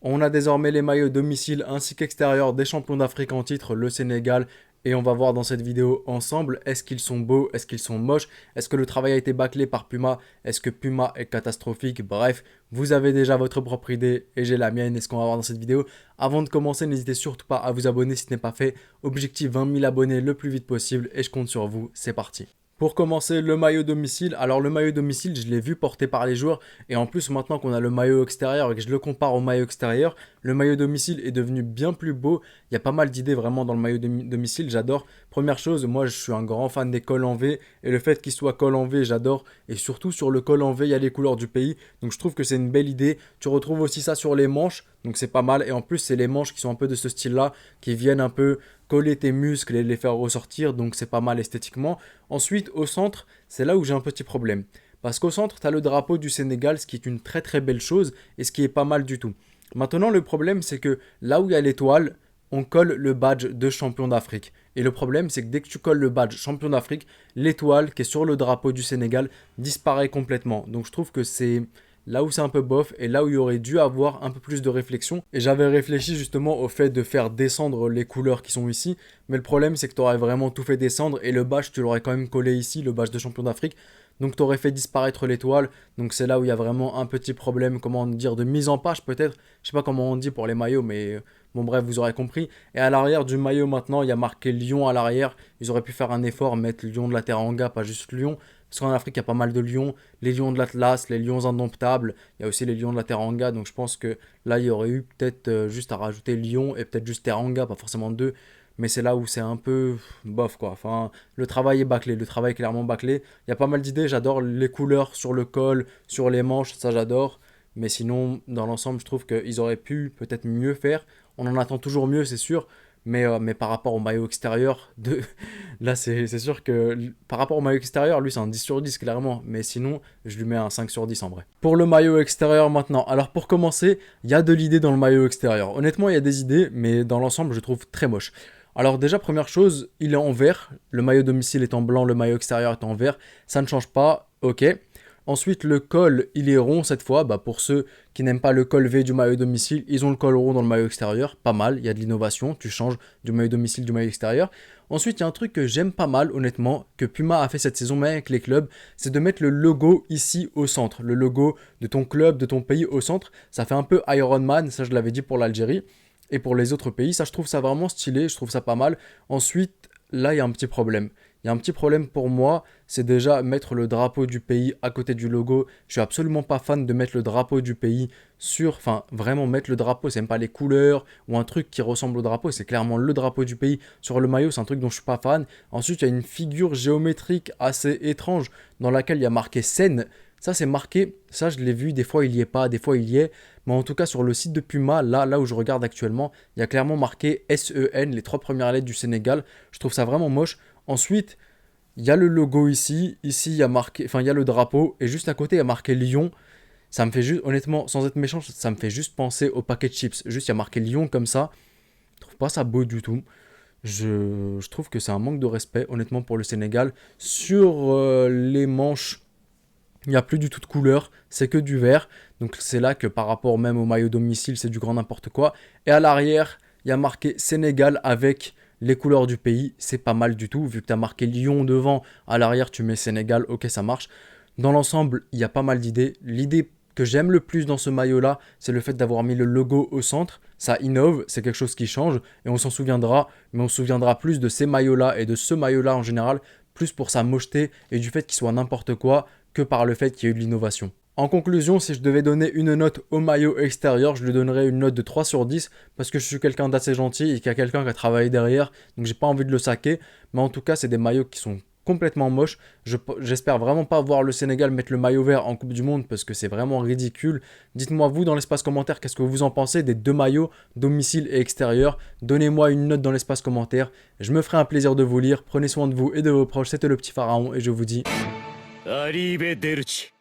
On a désormais les maillots domicile ainsi qu'extérieur des champions d'Afrique en titre, le Sénégal. Et on va voir dans cette vidéo ensemble, est-ce qu'ils sont beaux, est-ce qu'ils sont moches, est-ce que le travail a été bâclé par Puma, est-ce que Puma est catastrophique, bref, vous avez déjà votre propre idée et j'ai la mienne et ce qu'on va voir dans cette vidéo. Avant de commencer, n'hésitez surtout pas à vous abonner si ce n'est pas fait. Objectif 20 000 abonnés le plus vite possible et je compte sur vous, c'est parti. Pour commencer, le maillot domicile. Alors le maillot domicile, je l'ai vu porté par les joueurs. Et en plus, maintenant qu'on a le maillot extérieur et que je le compare au maillot extérieur, le maillot domicile est devenu bien plus beau. Il y a pas mal d'idées vraiment dans le maillot domicile, j'adore. Première chose, moi je suis un grand fan des cols en V. Et le fait qu'il soit col en V, j'adore. Et surtout sur le col en V, il y a les couleurs du pays. Donc je trouve que c'est une belle idée. Tu retrouves aussi ça sur les manches. Donc c'est pas mal. Et en plus, c'est les manches qui sont un peu de ce style-là, qui viennent un peu coller tes muscles et les faire ressortir, donc c'est pas mal esthétiquement. Ensuite, au centre, c'est là où j'ai un petit problème. Parce qu'au centre, tu as le drapeau du Sénégal, ce qui est une très très belle chose et ce qui est pas mal du tout. Maintenant, le problème, c'est que là où il y a l'étoile, on colle le badge de champion d'Afrique. Et le problème, c'est que dès que tu colles le badge champion d'Afrique, l'étoile qui est sur le drapeau du Sénégal disparaît complètement. Donc je trouve que c'est là où c'est un peu bof et là où il y aurait dû avoir un peu plus de réflexion. Et j'avais réfléchi justement au fait de faire descendre les couleurs qui sont ici. Mais le problème, c'est que tu aurais vraiment tout fait descendre et le badge, tu l'aurais quand même collé ici, le badge de champion d'Afrique. Donc tu aurais fait disparaître l'étoile. Donc c'est là où il y a vraiment un petit problème, comment dire, de mise en page peut-être. Je sais pas comment on dit pour les maillots, mais bon bref, vous aurez compris. Et à l'arrière du maillot maintenant, il y a marqué Lion à l'arrière. Ils auraient pu faire un effort, mettre Lion de la Teranga, pas juste Lion. Parce qu'en Afrique, il y a pas mal de lions. Les lions de l'Atlas, les lions indomptables. Il y a aussi les lions de la Teranga. Donc je pense que là, il y aurait eu peut-être juste à rajouter lion et peut-être juste Teranga, pas forcément deux. Mais c'est là où c'est un peu bof quoi. Enfin, le travail est bâclé. Le travail est clairement bâclé. Il y a pas mal d'idées. J'adore les couleurs sur le col, sur les manches. Ça, j'adore. Mais sinon, dans l'ensemble, je trouve qu'ils auraient pu peut-être mieux faire. On en attend toujours mieux, c'est sûr. Mais par rapport au maillot extérieur, là c'est sûr que par rapport au maillot extérieur, lui c'est un 10 sur 10 clairement. Mais sinon, je lui mets un 5 sur 10 en vrai. Pour le maillot extérieur maintenant. Alors pour commencer, il y a de l'idée dans le maillot extérieur. Honnêtement, il y a des idées, mais dans l'ensemble, je trouve très moche. Alors déjà, première chose, il est en vert. Le maillot domicile est en blanc, le maillot extérieur est en vert. Ça ne change pas, ok. Ensuite, le col, il est rond cette fois. Bah, pour ceux qui n'aiment pas le col V du maillot domicile, ils ont le col rond dans le maillot extérieur. Pas mal, il y a de l'innovation. Tu changes du maillot domicile du maillot extérieur. Ensuite, il y a un truc que j'aime pas mal, honnêtement, que Puma a fait cette saison, mais avec les clubs, c'est de mettre le logo ici au centre. Le logo de ton club, de ton pays au centre. Ça fait un peu Iron Man, ça je l'avais dit pour l'Algérie. Et pour les autres pays, ça je trouve ça vraiment stylé, je trouve ça pas mal. Ensuite, là, il y a un petit problème. Il y a un petit problème pour moi, c'est déjà mettre le drapeau du pays à côté du logo. Je suis absolument pas fan de mettre le drapeau du pays sur... Enfin, vraiment mettre le drapeau, c'est même pas les couleurs ou un truc qui ressemble au drapeau, c'est clairement le drapeau du pays sur le maillot, c'est un truc dont je suis pas fan. Ensuite, il y a une figure géométrique assez étrange dans laquelle il y a marqué Seine. Ça, c'est marqué, ça je l'ai vu, des fois il y est pas, des fois il y est. Mais en tout cas, sur le site de Puma, là où je regarde actuellement, il y a clairement marqué SEN, les 3 premières lettres du Sénégal. Je trouve ça vraiment moche. Ensuite, il y a le logo ici. Ici, il y a marqué, enfin, il y a le drapeau. Et juste à côté, il y a marqué Lyon. Ça me fait juste, honnêtement, sans être méchant, ça me fait juste penser au paquet de chips. Juste, il y a marqué Lyon comme ça. Je trouve pas ça beau du tout. Je trouve que c'est un manque de respect, honnêtement, pour le Sénégal. Sur les manches, il n'y a plus du tout de couleur. C'est que du vert. Donc, c'est là que par rapport même au maillot domicile, c'est du grand n'importe quoi. Et à l'arrière, il y a marqué Sénégal avec les couleurs du pays, c'est pas mal du tout. Vu que tu as marqué Lyon devant, à l'arrière, tu mets Sénégal, ok, ça marche. Dans l'ensemble, il y a pas mal d'idées. L'idée que j'aime le plus dans ce maillot-là, c'est le fait d'avoir mis le logo au centre. Ça innove, c'est quelque chose qui change et on s'en souviendra. Mais on se souviendra plus de ces maillots-là et de ce maillot-là en général, plus pour sa mocheté et du fait qu'il soit n'importe quoi que par le fait qu'il y ait eu de l'innovation. En conclusion, si je devais donner une note au maillot extérieur, je lui donnerais une note de 3 sur 10 parce que je suis quelqu'un d'assez gentil et qu'il y a quelqu'un qui a travaillé derrière, donc j'ai pas envie de le saquer. Mais en tout cas, c'est des maillots qui sont complètement moches. J'espère vraiment pas voir le Sénégal mettre le maillot vert en Coupe du Monde parce que c'est vraiment ridicule. Dites-moi vous dans l'espace commentaire qu'est-ce que vous en pensez des deux maillots, domicile et extérieur. Donnez-moi une note dans l'espace commentaire. Je me ferai un plaisir de vous lire. Prenez soin de vous et de vos proches. C'était le petit pharaon et je vous dis... Arrivederci.